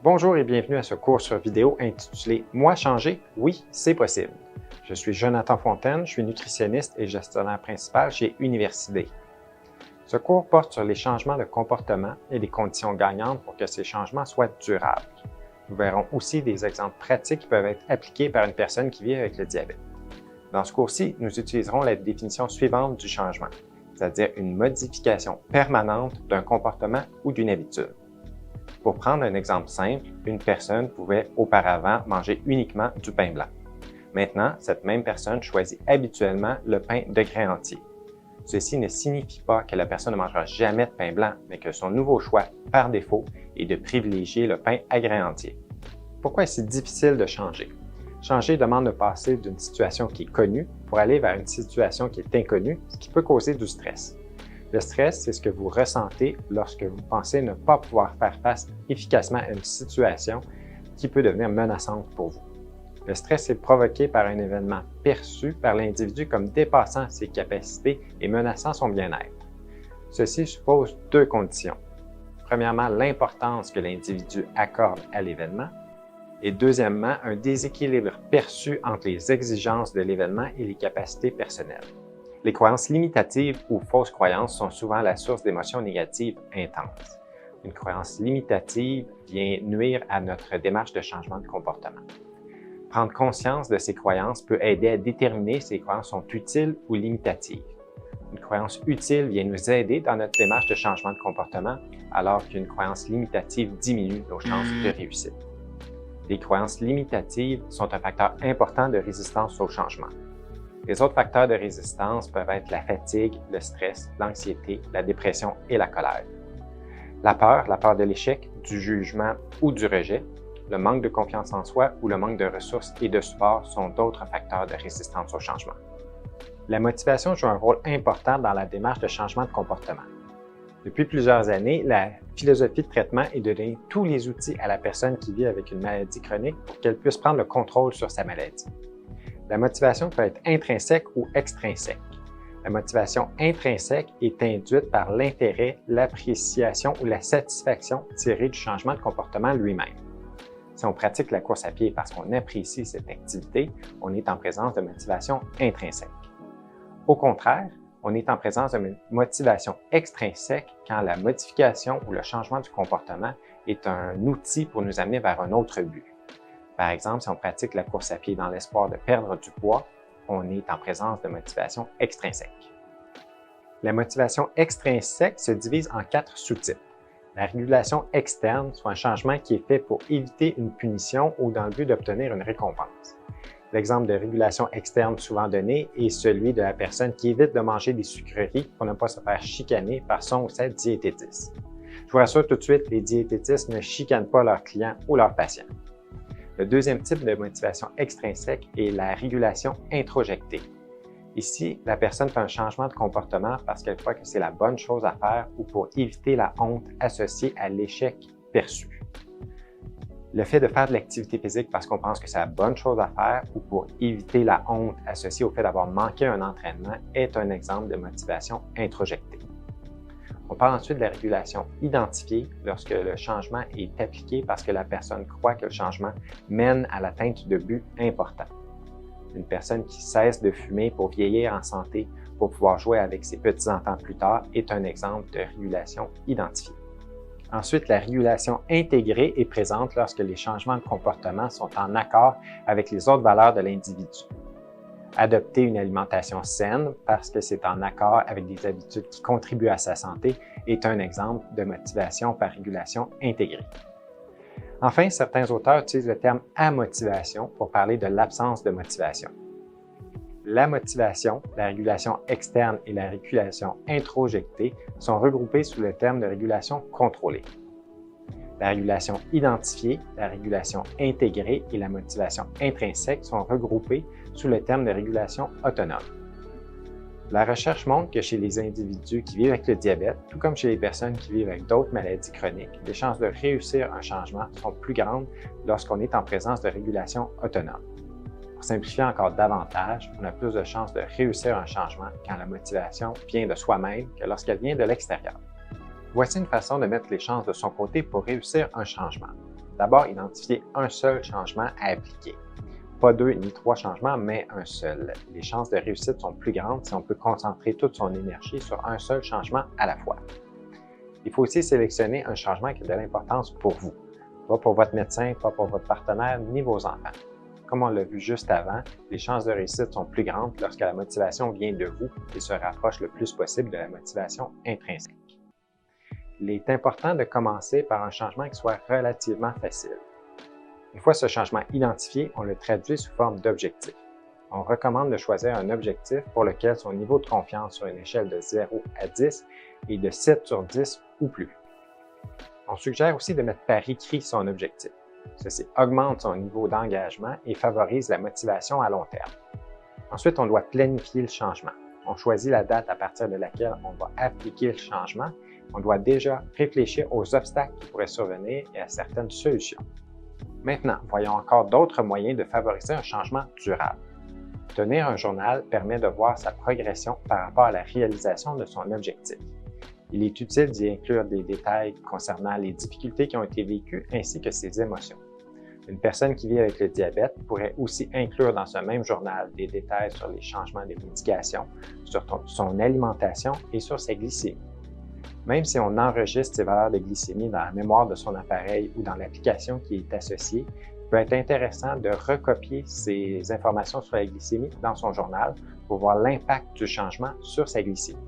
Bonjour et bienvenue à ce cours sur vidéo intitulé « Moi changer? Oui, c'est possible ». Je suis Jonathan Fontaine, je suis nutritionniste et gestionnaire principal chez Universidé. Ce cours porte sur les changements de comportement et les conditions gagnantes pour que ces changements soient durables. Nous verrons aussi des exemples pratiques qui peuvent être appliqués par une personne qui vit avec le diabète. Dans ce cours-ci, nous utiliserons la définition suivante du changement, c'est-à-dire une modification permanente d'un comportement ou d'une habitude. Pour prendre un exemple simple, une personne pouvait auparavant manger uniquement du pain blanc. Maintenant, cette même personne choisit habituellement le pain de grain entier. Ceci ne signifie pas que la personne ne mangera jamais de pain blanc, mais que son nouveau choix, par défaut, est de privilégier le pain à grain entier. Pourquoi est-ce si difficile de changer? Changer demande de passer d'une situation qui est connue pour aller vers une situation qui est inconnue, ce qui peut causer du stress. Le stress, c'est ce que vous ressentez lorsque vous pensez ne pas pouvoir faire face efficacement à une situation qui peut devenir menaçante pour vous. Le stress est provoqué par un événement perçu par l'individu comme dépassant ses capacités et menaçant son bien-être. Ceci suppose deux conditions. Premièrement, l'importance que l'individu accorde à l'événement et deuxièmement, un déséquilibre perçu entre les exigences de l'événement et les capacités personnelles. Les croyances limitatives ou fausses croyances sont souvent la source d'émotions négatives intenses. Une croyance limitative vient nuire à notre démarche de changement de comportement. Prendre conscience de ces croyances peut aider à déterminer si ces croyances sont utiles ou limitatives. Une croyance utile vient nous aider dans notre démarche de changement de comportement, alors qu'une croyance limitative diminue nos chances de réussite. Les croyances limitatives sont un facteur important de résistance au changement. Les autres facteurs de résistance peuvent être la fatigue, le stress, l'anxiété, la dépression et la colère. La peur de l'échec, du jugement ou du rejet, le manque de confiance en soi ou le manque de ressources et de support sont d'autres facteurs de résistance au changement. La motivation joue un rôle important dans la démarche de changement de comportement. Depuis plusieurs années, la philosophie de traitement est de donner tous les outils à la personne qui vit avec une maladie chronique pour qu'elle puisse prendre le contrôle sur sa maladie. La motivation peut être intrinsèque ou extrinsèque. La motivation intrinsèque est induite par l'intérêt, l'appréciation ou la satisfaction tirée du changement de comportement lui-même. Si on pratique la course à pied parce qu'on apprécie cette activité, on est en présence de motivation intrinsèque. Au contraire, on est en présence de motivation extrinsèque quand la modification ou le changement du comportement est un outil pour nous amener vers un autre but. Par exemple, si on pratique la course à pied dans l'espoir de perdre du poids, on est en présence de motivation extrinsèque. La motivation extrinsèque se divise en 4 sous-types. La régulation externe, soit un changement qui est fait pour éviter une punition ou dans le but d'obtenir une récompense. L'exemple de régulation externe souvent donné est celui de la personne qui évite de manger des sucreries pour ne pas se faire chicaner par son ou sa diététiste. Je vous rassure tout de suite, les diététistes ne chicanent pas leurs clients ou leurs patients. Le deuxième type de motivation extrinsèque est la régulation introjectée. Ici, la personne fait un changement de comportement parce qu'elle croit que c'est la bonne chose à faire ou pour éviter la honte associée à l'échec perçu. Le fait de faire de l'activité physique parce qu'on pense que c'est la bonne chose à faire ou pour éviter la honte associée au fait d'avoir manqué un entraînement est un exemple de motivation introjectée. On parle ensuite de la régulation identifiée lorsque le changement est appliqué parce que la personne croit que le changement mène à l'atteinte de buts importants. Une personne qui cesse de fumer pour vieillir en santé pour pouvoir jouer avec ses petits-enfants plus tard est un exemple de régulation identifiée. Ensuite, la régulation intégrée est présente lorsque les changements de comportement sont en accord avec les autres valeurs de l'individu. Adopter une alimentation saine parce que c'est en accord avec des habitudes qui contribuent à sa santé est un exemple de motivation par régulation intégrée. Enfin, certains auteurs utilisent le terme amotivation pour parler de l'absence de motivation. La motivation, la régulation externe et la régulation introjectée sont regroupées sous le terme de régulation contrôlée. La régulation identifiée, la régulation intégrée et la motivation intrinsèque sont regroupées sous le terme de régulation autonome. La recherche montre que chez les individus qui vivent avec le diabète, tout comme chez les personnes qui vivent avec d'autres maladies chroniques, les chances de réussir un changement sont plus grandes lorsqu'on est en présence de régulation autonome. Pour simplifier encore davantage, on a plus de chances de réussir un changement quand la motivation vient de soi-même que lorsqu'elle vient de l'extérieur. Voici une façon de mettre les chances de son côté pour réussir un changement. D'abord, identifiez un seul changement à appliquer. Pas 2 ni 3 changements, mais un seul. Les chances de réussite sont plus grandes si on peut concentrer toute son énergie sur un seul changement à la fois. Il faut aussi sélectionner un changement qui a de l'importance pour vous. Pas pour votre médecin, pas pour votre partenaire, ni vos enfants. Comme on l'a vu juste avant, les chances de réussite sont plus grandes lorsque la motivation vient de vous et se rapproche le plus possible de la motivation intrinsèque. Il est important de commencer par un changement qui soit relativement facile. Une fois ce changement identifié, on le traduit sous forme d'objectif. On recommande de choisir un objectif pour lequel son niveau de confiance sur une échelle de 0 à 10 est de 7 sur 10 ou plus. On suggère aussi de mettre par écrit son objectif. Ceci augmente son niveau d'engagement et favorise la motivation à long terme. Ensuite, on doit planifier le changement. On choisit la date à partir de laquelle on va appliquer le changement. On doit déjà réfléchir aux obstacles qui pourraient survenir et à certaines solutions. Maintenant, voyons encore d'autres moyens de favoriser un changement durable. Tenir un journal permet de voir sa progression par rapport à la réalisation de son objectif. Il est utile d'y inclure des détails concernant les difficultés qui ont été vécues ainsi que ses émotions. Une personne qui vit avec le diabète pourrait aussi inclure dans ce même journal des détails sur les changements de médication, sur son alimentation et sur sa glycémie. Même si on enregistre ses valeurs de glycémie dans la mémoire de son appareil ou dans l'application qui est associée, il peut être intéressant de recopier ces informations sur la glycémie dans son journal pour voir l'impact du changement sur sa glycémie.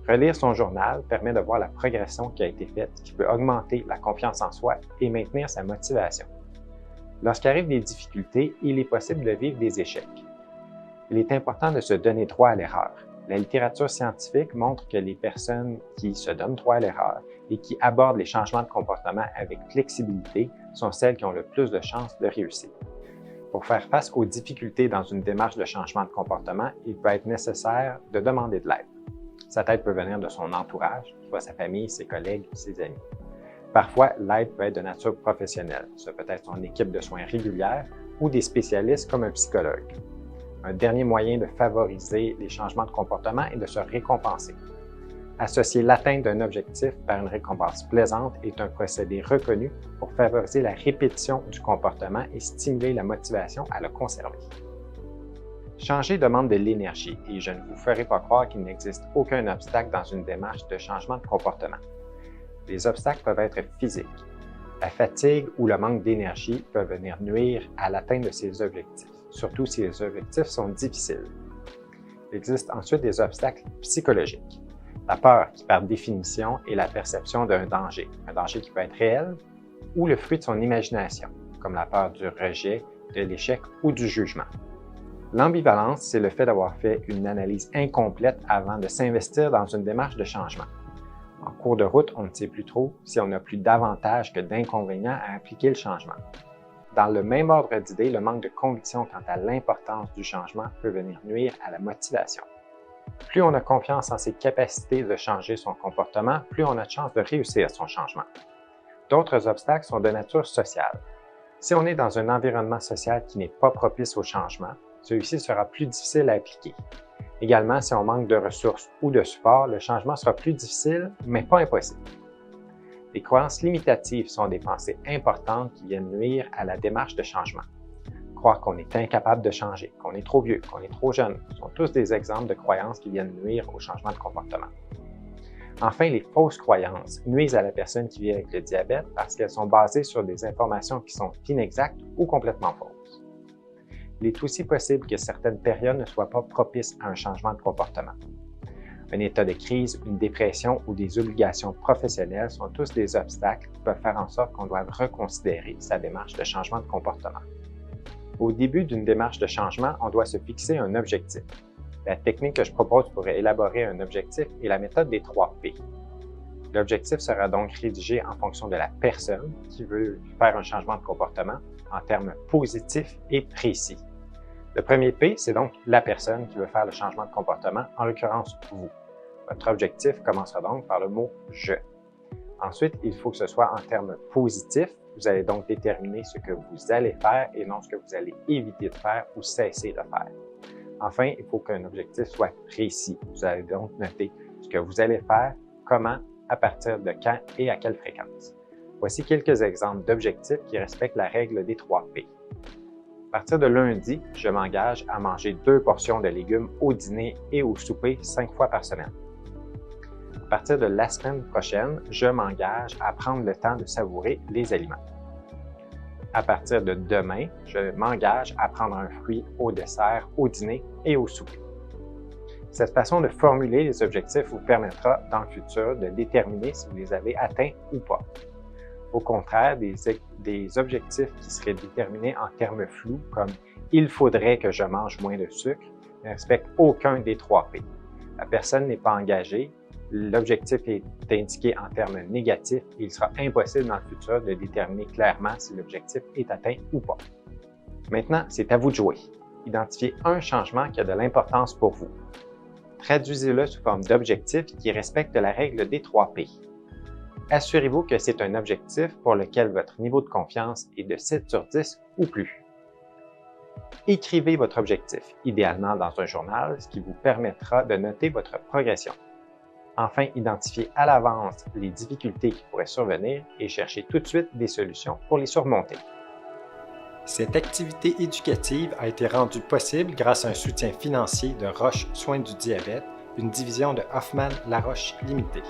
Relire son journal permet de voir la progression qui a été faite, qui peut augmenter la confiance en soi et maintenir sa motivation. Lorsqu'arrivent des difficultés, il est possible de vivre des échecs. Il est important de se donner droit à l'erreur. La littérature scientifique montre que les personnes qui se donnent droit à l'erreur et qui abordent les changements de comportement avec flexibilité sont celles qui ont le plus de chances de réussir. Pour faire face aux difficultés dans une démarche de changement de comportement, il peut être nécessaire de demander de l'aide. Cette aide peut venir de son entourage, soit sa famille, ses collègues ou ses amis. Parfois, l'aide peut être de nature professionnelle. Ce peut être son équipe de soins régulière ou des spécialistes comme un psychologue. Un dernier moyen de favoriser les changements de comportement est de se récompenser. Associer l'atteinte d'un objectif par une récompense plaisante est un procédé reconnu pour favoriser la répétition du comportement et stimuler la motivation à le conserver. Changer demande de l'énergie et je ne vous ferai pas croire qu'il n'existe aucun obstacle dans une démarche de changement de comportement. Les obstacles peuvent être physiques. La fatigue ou le manque d'énergie peuvent venir nuire à l'atteinte de ces objectifs, surtout si les objectifs sont difficiles. Il existe ensuite des obstacles psychologiques. La peur, qui par définition est la perception d'un danger qui peut être réel, ou le fruit de son imagination, comme la peur du rejet, de l'échec ou du jugement. L'ambivalence, c'est le fait d'avoir fait une analyse incomplète avant de s'investir dans une démarche de changement. En cours de route, on ne sait plus trop si on a plus d'avantages que d'inconvénients à appliquer le changement. Dans le même ordre d'idées, le manque de conviction quant à l'importance du changement peut venir nuire à la motivation. Plus on a confiance en ses capacités de changer son comportement, plus on a de chances de réussir son changement. D'autres obstacles sont de nature sociale. Si on est dans un environnement social qui n'est pas propice au changement, celui-ci sera plus difficile à appliquer. Également, si on manque de ressources ou de support, le changement sera plus difficile, mais pas impossible. Les croyances limitatives sont des pensées importantes qui viennent nuire à la démarche de changement. Croire qu'on est incapable de changer, qu'on est trop vieux, qu'on est trop jeune, sont tous des exemples de croyances qui viennent nuire au changement de comportement. Enfin, les fausses croyances nuisent à la personne qui vit avec le diabète parce qu'elles sont basées sur des informations qui sont inexactes ou complètement fausses. Il est aussi possible que certaines périodes ne soient pas propices à un changement de comportement. Un état de crise, une dépression ou des obligations professionnelles sont tous des obstacles qui peuvent faire en sorte qu'on doive reconsidérer sa démarche de changement de comportement. Au début d'une démarche de changement, on doit se fixer un objectif. La technique que je propose pour élaborer un objectif est la méthode des 3 P. L'objectif sera donc rédigé en fonction de la personne qui veut faire un changement de comportement en termes positifs et précis. Le premier P, c'est donc la personne qui veut faire le changement de comportement, en l'occurrence vous. Votre objectif commencera donc par le mot « je ». Ensuite, il faut que ce soit en termes positifs. Vous allez donc déterminer ce que vous allez faire et non ce que vous allez éviter de faire ou cesser de faire. Enfin, il faut qu'un objectif soit précis. Vous allez donc noter ce que vous allez faire, comment, à partir de quand et à quelle fréquence. Voici quelques exemples d'objectifs qui respectent la règle des 3 P. À partir de lundi, je m'engage à manger 2 portions de légumes au dîner et au souper 5 fois par semaine. À partir de la semaine prochaine, je m'engage à prendre le temps de savourer les aliments. À partir de demain, je m'engage à prendre un fruit au dessert, au dîner et au souper. Cette façon de formuler les objectifs vous permettra dans le futur de déterminer si vous les avez atteints ou pas. Au contraire, des objectifs qui seraient déterminés en termes flous comme « il faudrait que je mange moins de sucre » ne respectent aucun des 3 P. La personne n'est pas engagée, l'objectif est indiqué en termes négatifs et il sera impossible dans le futur de déterminer clairement si l'objectif est atteint ou pas. Maintenant, c'est à vous de jouer. Identifiez un changement qui a de l'importance pour vous. Traduisez-le sous forme d'objectif qui respecte la règle des 3 P. Assurez-vous que c'est un objectif pour lequel votre niveau de confiance est de 7 sur 10 ou plus. Écrivez votre objectif, idéalement dans un journal, ce qui vous permettra de noter votre progression. Enfin, identifiez à l'avance les difficultés qui pourraient survenir et cherchez tout de suite des solutions pour les surmonter. Cette activité éducative a été rendue possible grâce à un soutien financier de Roche Soins du diabète, une division de Hoffmann-La Roche Limitée.